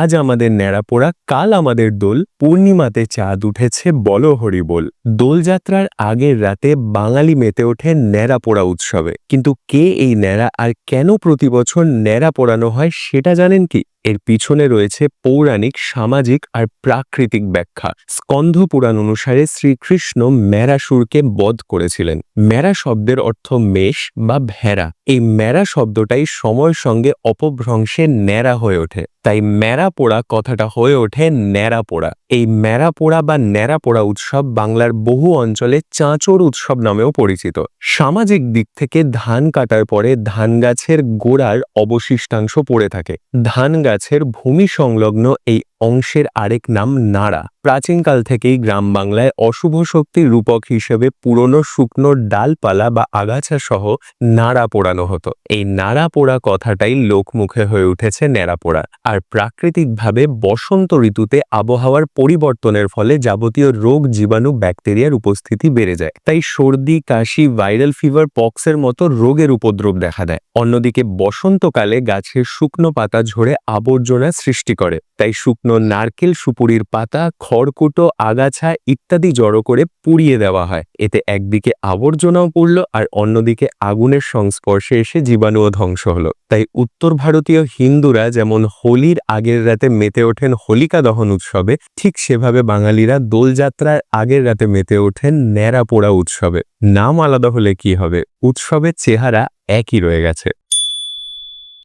আজ আমাদের ন্যাড়া পোড়া, কাল আমাদের দোল, পূর্ণিমাতে চাঁদ উঠেছে বলো হরি বল। দোলযাত্রার আগের রাতে বাঙালি মেতে ওঠে ন্যাড়া পোড়া উৎসবে। কিন্তু কে এই ন্যাড়া আর কেন প্রতি বছর ন্যাড়া পোড়ানো হয় সেটা জানেন কি? এর পিছনে রয়েছে পৌরাণিক, সামাজিক আর প্রাকৃতিক ব্যাখ্যা। স্কন্ধ পুরাণ অনুসারে শ্রীকৃষ্ণ ম্যারাসুরকে বধ করেছিলেন। ম্যারা শব্দের অর্থ মেষ বা ভেড়া। এই ম্যারা শব্দটাই সময়ের সঙ্গে অপভ্রংশে ন্যাড়া হয়ে ওঠে, তাই ম্যারা পোড়া কথাটা হয়ে ওঠে ন্যাড়া পোড়া। এই ম্যারা পোড়া বা ন্যাড়া পোড়া উৎসব বাংলার বহু অঞ্চলে চাঁচর উৎসব নামেও পরিচিত। সামাজিক দিক থেকে ধান কাটার পরে ধান গাছের গোড়ার অবশিষ্টাংশ পড়ে থাকে। ধান গাছের ভূমি সংলগ্ন এই অংশের আরেক নাম নাড়া। প্রাচীনকাল থেকেই গ্রাম বাংলায় অশুভ শক্তির রূপক হিসেবে পুরনো শুকনো ডালপালা বা আগাছা সহ নাড়া পোড়ানো হতো। এই নাড়া পোড়া কথাটাই লোকমুখে হয়ে উঠেছে ন্যাড়া পোড়া। আর প্রাকৃতিকভাবে বসন্ত ঋতুতে আবহাওয়ার পরিবর্তনের ফলে যাবতীয় রোগ, জীবাণু, ব্যাকটেরিয়ার উপস্থিতি বেড়ে যায়। তাই সর্দি, কাশি, ভাইরাল ফিভার, পক্সের মতো রোগের উপদ্রব দেখা দেয়। অন্যদিকে বসন্তকালে গাছের শুকনো পাতা ঝরে আবর্জনা সৃষ্টি করে। তাই শুকনো নারকেল, সুপুরির পাতা, খড়কুটো, আগাছা ইত্যাদি জড়ো করে পুড়িয়ে দেওয়া হয়। এতে একদিকে আবর্জনাও পড়ল আর অন্যদিকে আগুনের সংস্পর্শে এসে জীবাণুও ধ্বংস হলো। তাই উত্তর ভারতীয় হিন্দুরা যেমন হোলির আগের রাতে মেতে ওঠেন হোলিকা দহন উৎসবে, ঠিক সেভাবে বাঙালিরা দোলযাত্রার আগের রাতে মেতে ওঠেন ন্যাড়া পোড়া উৎসবে। নাম আলাদা হলে কি হবে, উৎসবের চেহারা একই রয়ে গেছে।